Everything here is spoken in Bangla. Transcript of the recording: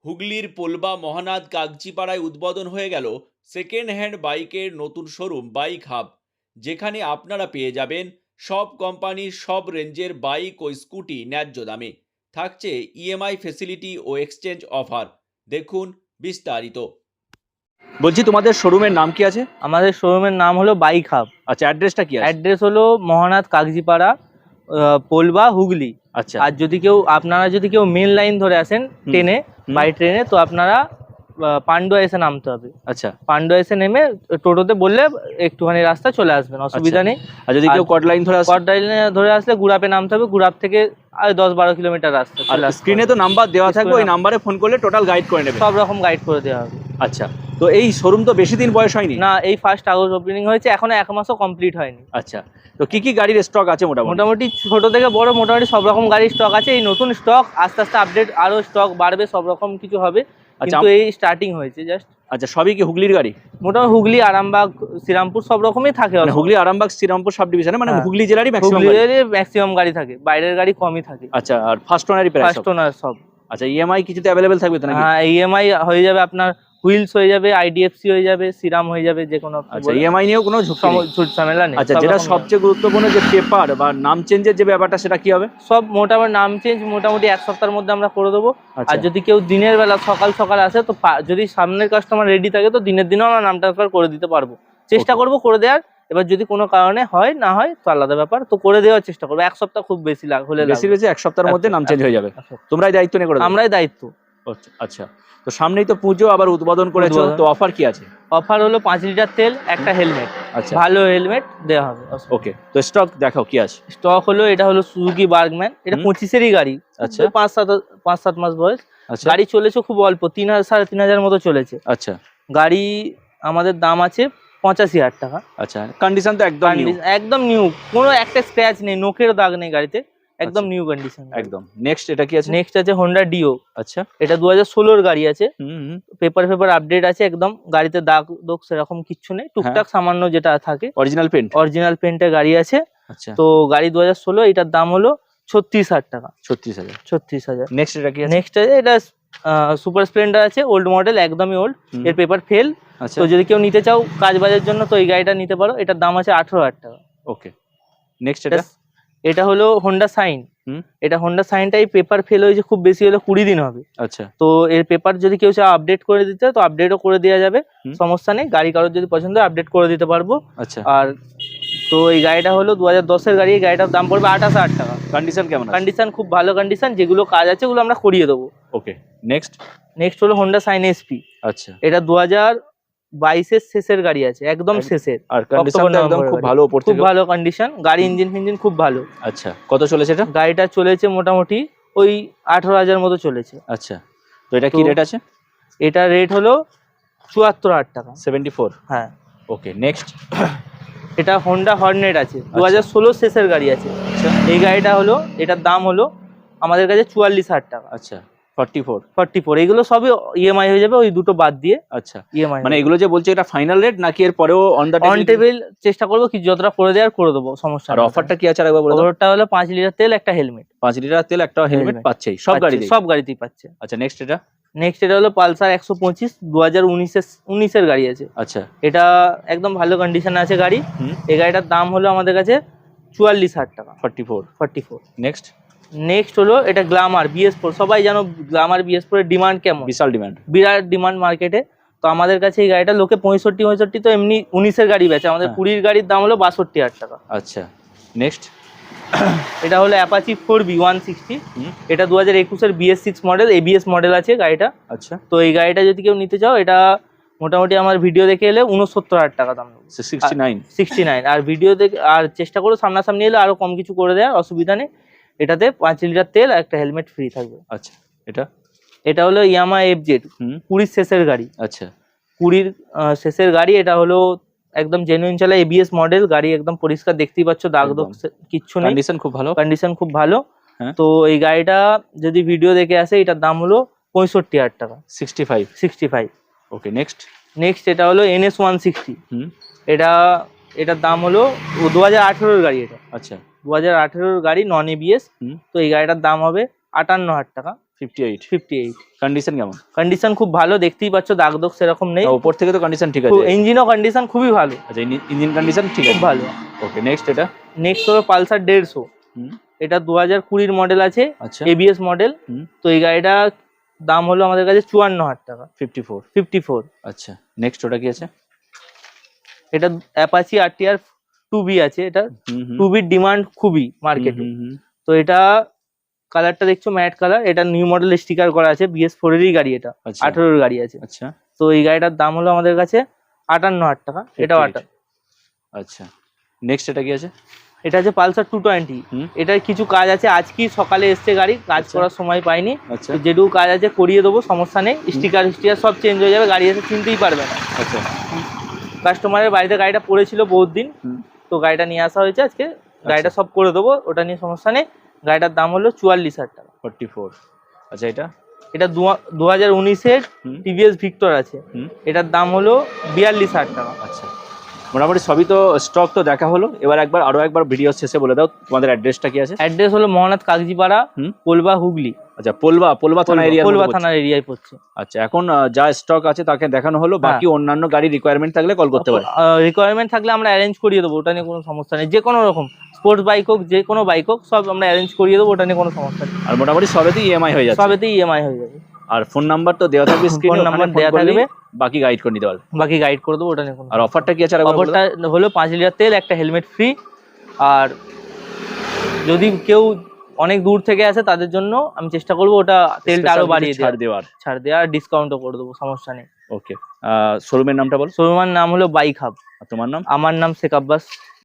হুগলির পোলবা মহানাদ কাগজিপাড়ায় উদ্বোধন হয়ে গেল সেকেন্ড হ্যান্ড বাইকের নতুন শোরুম বাইক হাব, যেখানে আপনারা পেয়ে যাবেন সব কোম্পানির সব রেঞ্জের বাইক ও স্কুটি ন্যায্য দামে। থাকছে ইএমআই ফেসিলিটি ও এক্সচেঞ্জ অফার। দেখুন বিস্তারিত। বলছি, তোমাদের শোরুমের নাম কি আছে? আমাদের শোরুমের নাম হলো বাইক হাব। আচ্ছা, অ্যাড্রেসটা কি আছে? অ্যাড্রেস হলো মহানাদ কাগজিপাড়া, পোলবা, হুগলি। আচ্ছা। আর আপনারা যদি কেউ মেন লাইন ধরে আসেন ট্রেনে, বাই ট্রেনে, তো আপনারা পান্ডুয়া এসে নামতে হবে। আচ্ছা, পান্ডুয়া এসে নেমে টোটোতে বললে একটুখানি রাস্তা চলে আসবেন, অসুবিধা নেই। আর যদি কেউ কট লাইন ধরে আসে? কট লাইনে ধরে আসলে গুড়াপে নামতে হবে। গুড়াপ থেকে 10-12 কিলোমিটার রাস্তা। আর স্ক্রিনে তো নাম্বার দেওয়া থাকবে, ওই নাম্বারে ফোন করলে টোটাল গাইড করে নেবে। সব রকম গাইড করে দেওয়া হবে। আচ্ছা, তো এই শোরুম তো বেশি দিন বয়স হয়নি না, এই 1 আগস্ট ওপেনিং হয়েছে, এখনো 1 মাসও কমপ্লিট হয়নি। আচ্ছা, তো কি কি গাড়ির স্টক আছে? মোটামুটি ছোট থেকে বড় মোটামুটি সব রকম গাড়ির স্টক আছে। এই নতুন স্টক, আস্তে আস্তে আপডেট, আরো স্টক বাড়বে, সব রকম কিছু হবে। কিন্তু এই স্টার্টিং হয়েছে জাস্ট। আচ্ছা, সবই কি হুগলির গাড়ি? মোটামুটি হুগলি, আরামবাগ, শ্রীরামপুর সব রকমই থাকে। হুগলি, আরামবাগ, শ্রীরামপুর সাব ডিভিশনে, মানে হুগলি জেলারই ম্যাক্সিমাম গাড়ি থাকে, বাইরের গাড়ি কমই থাকে। আচ্ছা, আর ফার্স্ট ওনারই প্রাইস? ফার্স্ট ওনার সব। আচ্ছা, ইএমআই কিছুতে অ্যাভেলেবেল থাকবে তো নাকি? হ্যাঁ, ইএমআই হয়ে যাবে আপনার, হুইলস হয়ে যাবে, আইডিএফসি হয়ে যাবে, শ্রীরাম হয়ে যাবে, যে কোনো। আচ্ছা, ইএমআই নিয়েও কোনো ঝামেলা নেই। আচ্ছা, যেটা সবচেয়ে গুরুত্বপূর্ণ যে পেপার বা নাম চেঞ্জের যে ব্যাপারটা, সেটা কি হবে? সব মোটামুটি নাম চেঞ্জ মোটামুটি 1 সপ্তাহের মধ্যে আমরা করে দেবো। আর যদি কেউ দিনের বেলা সকাল সকাল আসে, তো যদি সামনের কাস্টমার রেডি থাকে, তো দিনের দিনও আমরা নাম ট্রান্সফার করে দিতে পারবো, চেষ্টা করবো করে দেওয়ার। এবার যদি কোনো কারণে হয় না হয় তো আলাদা ব্যাপার, তো করে দেওয়ার চেষ্টা করবো। 1 সপ্তাহ খুব বেশি হলে বেশি 1 সপ্তাহের মধ্যে নাম চেঞ্জ হয়ে যাবে। তোমরাই দায়িত্ব নিয়ে করে দেবে? আমরাই দায়িত্ব। আচ্ছা, তো সামনেই তো পুজো, আবার উদ্বোধন করেছো, তো অফার কি আছে? অফার হলো 5 লিটার তেল, একটা হেলমেট। আচ্ছা, ভালো হেলমেট দেওয়া হবে। ওকে, তো স্টক দেখাও কি আছে। স্টক হলো, এটা হলো সুজুকি বার্গম্যান, এটা 25-এরই গাড়ি। আচ্ছা, 5-7 মাস বয়স। গাড়ি চলেছে খুব অল্প, 3,000-3,500 মতো চলেছে। আচ্ছা, গাড়ি আমাদের দাম আছে 85,000 টাকা। আচ্ছা, কন্ডিশন তো একদম নিউ, কোনো একটা স্ক্র্যাচ নেই, নোকের দাগ নেই গাড়িতে, একদম নিউ কন্ডিশন একদম। নেক্সট এটা কি আছে? নেক্সট আছে হোন্ডা ডিও। আচ্ছা, এটা 2016 গাড়ি আছে। পেপার আপডেট আছে একদম, গাড়িতে দাগ দোগ সেরকম কিচ্ছু নেই, টুকটাক সামান্য যেটা থাকে। অরিজিনাল পেন্টের গাড়ি আছে। আচ্ছা, তো গাড়ি 2016, এটার দাম হলো 36,000 টাকা। 36,000। নেক্সট এটা কি আছে? নেক্সট আছে, এটা সুপার স্প্লেন্ডার আছে, ওল্ড মডেল, একদমই ওল্ড, এর পেপার ফেল। তো যদি কেউ নিতে চাও কাজ বাজের জন্য, তো এই গাড়িটা নিতে পারো, এটার দাম আছে 18,000 টাকা। ওকে, নেক্সট এটা হলো হোন্ডা সাইন। এটা হোন্ডা সাইনটাই পেপার ফেল হয়েছে, খুব বেশি হলে 20 দিন হবে। আচ্ছা, তো এর পেপার যদি কেউ চায় আপডেট করে দিতে, তো আপডেটও করে দেওয়া যাবে, সমস্যা নেই। গাড়ি কারোর যদি পছন্দ হয় আপডেট করে দিতে পারবো। আচ্ছা, আর তো এই গাড়িটা হলো 2010-এর গাড়ি, এই গাড়িটার দাম পড়বে 28,000 টাকা। কন্ডিশন কেমন? কন্ডিশন খুব ভালো কন্ডিশন, যেগুলো কাজ আছে ওগুলো আমরা করিয়ে দেবো। ওকে, নেক্সট হলো হোন্ডা সাইন এসপি। আচ্ছা, এটা 2022-এর শেষের গাড়ি আছে, একদম শেষের। আর কন্ডিশনটা একদম খুব ভালো, খুব ভালো কন্ডিশন, গাড়ি ইঞ্জিন খুব ভালো। আচ্ছা, কত চলেছে এটা? গাড়িটা চলেছে মোটামুটি ওই 18,000 মতো চলেছে। আচ্ছা, তো এটা কি রেট আছে? এটা রেট হলো 74,000 টাকা। 74? হ্যাঁ। ওকে, নেক্সট এটা হোন্ডা হর্নেট আছে, 2016 শেষের গাড়ি আছে। এই গাড়িটা হলো, এটার দাম হলো আমাদের কাছে 44,000 টাকা। আচ্ছা, 44? এগুলো সবই ইএমআই হয়ে যাবে, ওই দুটো বাদ দিয়ে। আচ্ছা, ইএমআই মানে এগুলো যে বলছে, এটা ফাইনাল রেট নাকি এর পরেও অন টেবিল চেষ্টা করবো, কি যতটা করে দেওয়ার করে দেবো, সমস্যা। আর অফারটা কি আছে আরেকবার বলে দাও। অফারটা হলো 5 লিটার তেল, একটা হেলমেট। 5 লিটার তেল, একটা হেলমেট পাচ্ছেই সব গাড়িতেই পাচ্ছে। আচ্ছা, নেক্সট এটা হলো পালসার 125, 2019-এর গাড়ি আছে। আচ্ছা, এটা একদম ভালো কন্ডিশনে আছে গাড়ি। এই গাড়িটার দাম হলো আমাদের কাছে 44,000 টাকা। 44? নেক্সট হলো এটা গ্ল্যামার BS4। সবাই জানো গ্ল্যামার BS4 এর ডিমান্ড কেমন, বিরাট ডিমান্ড মার্কেটে। তো আমাদের কাছে এই গাড়িটা লোকে 65 তো এমনি 19-এর গাড়ি বেচে, আমাদের 20-এর গাড়ির দাম হলো 62,000 টাকা। আচ্ছা, নেক্সট এটা হলো অ্যাপাচি 4B 160। এটা 2021-এর BS6 মডেল, ABS মডেল আছে গাড়িটা। আচ্ছা, তো এই গাড়িটা যদি কেউ নিতে চাও, এটা মোটামুটি আমার ভিডিও দেখে এলে 69,000 টাকা দাম নেবে। 69? আর ভিডিও দেখে, আর চেষ্টা করো সামনাসামনি এলে আরো কম কিছু করে দেওয়ার, অসুবিধা নেই। এটাতে 5 লিটার তেল, একটা হেলমেট ফ্রি থাকবে। আচ্ছা, এটা হলো ইয়ামাহা FZ 20 শেষের গাড়ি। আচ্ছা, 20 শেষের গাড়ি। এটা হলো একদম জেনুইন চালা, ABS মডেল গাড়ি, একদম পরিষ্কার, দেখতেই পাচ্ছ, দাগ দোগ কিচ্ছু নেই, কন্ডিশন খুব ভালো। তো এই গাড়িটা যদি ভিডিও দেখে আসে, এটার দাম হলো 65,000 টাকা। 65? ওকে, নেক্সট এটা হলো NS 160। এটার দাম হলো 2018-এর গাড়ি এটা। আচ্ছা, 2018-এর গাড়ি, নন ABS। তো এই গাড়িটার দাম হবে 58,000 টাকা। 58 58 কন্ডিশন কেমন? কন্ডিশন খুব ভালো, দেখতেই পাচ্ছ দাগ দোগ সেরকম নেই, উপর থেকে তো কন্ডিশন ঠিক আছে। ইঞ্জিনও কন্ডিশন খুবই ভালো। আচ্ছা ইঞ্জিন কন্ডিশন ঠিক খুব আছে, ভালো। ওকে। নেক্সট এটা নেক্সট হলো পালসার 150, এটা 2020 মডেল আছে, আচ্ছা এবিএস মডেল। তো এই গাড়িটা দাম হলো আমাদের কাছে 54,000 টাকা। 54 আচ্ছা। নেক্সট ওটা কি আছে? এটা অ্যাপাচি আরটিআর 2B আছে, এটা 2Bর ডিমান্ড খুবই মার্কেটে। তো এটা কালারটা দেখছো ম্যাট কালার, এটা নিউ মডেল স্টিকার করা আছে, BS4 এরই গাড়ি, এটা 18 এর গাড়ি আছে। আচ্ছা তো এই গাড়িটার দাম হলো আমাদের কাছে 58,000 টাকা, এটাও 58। আচ্ছা নেক্সট এটা কি আছে? এটা আছে পালসার 220, এটার কিছু কাজ আছে, আজকে সকালে এসছে গাড়ি, কাজ করার সময় পাইনি। আচ্ছা যেটুকু কাজ আছে করিয়ে দেবো, সমস্যা নেই। স্টিকার সব চেঞ্জ হয়ে যাবে, গাড়ি এসে চিনতেই পারবে না। আচ্ছা কাস্টমারের বাড়িতে গাড়িটা পড়েছিল বহুত দিন, তো গাড়িটা নিয়ে আসা হয়েছে আজকে, গাড়িটা সব করে দেবো, ওটা নিয়ে সমস্যা নেই। গাড়িটার দাম হলো 44,000 টাকা। 44 আচ্ছা। এটা 2019-এর টিভিএস ভিক্টর আছে, এটার দাম হলো 42,000 টাকা। আচ্ছা মোটামুটি সবই তো স্টক তো দেখা হলো, এবার আরো একবার ভিডিও শেষে বলে দাও তোমাদের অ্যাড্রেসটা কি আছে? অ্যাড্রেস হলো মহানাদ কাগজিপাড়া, পোলবা, হুগলি। আচ্ছা পোলবা থানা এরিয়া, পোলবা থানার এরিয়ায় পড়ছে। আচ্ছা এখন যা স্টক আছে তাকে দেখানো হলো, বাকি অন্যান্য গাড়ি রিকোয়ারমেন্ট থাকলে কল করতে পারে। রিকোয়ারমেন্ট থাকলে আমরা অ্যারেঞ্জ করিয়ে দেবো, ওটা নিয়ে কোনো সমস্যা নেই। যে কোনো রকম স্পোর্টস বাইক হোক, যে কোনো বাইক হোক, সব আমরা অ্যারেঞ্জ করিয়ে দেবো, ওটা নিয়ে কোনো সমস্যা নেই। আর মোটামুটি সবেতেই ইএমআই হয়ে যাবে, সবেতেই ইএমআই হয়ে যাবে। আর ফোন নাম্বার তো দেওয়া থাকবে স্ক্রিনে, ফোন নাম্বার দেওয়া থাকবে, বাকি গাইড করে নিতে পারবে। বাকি গাইড করে দেবো, ওটা নিয়ে কোনো। আর অফারটা কি আছে? অফারটা হলো 5 লিটার তেল, একটা হেলমেট ফ্রি। আর যদি কেউ অনেক দূর থেকে আসে তাদের জন্য আমি চেষ্টা করবো ওটা তেলটা আরো বাড়িয়ে ছাড় দেওয়ার, আর ডিসকাউন্টও করে দেবো, সমস্যা নেই। ওকে শোরুমের নামটা বল। শোরুমের নাম হলো বাইক হাব। আর তোমার নাম? আমার নাম শেখ আব্বাস।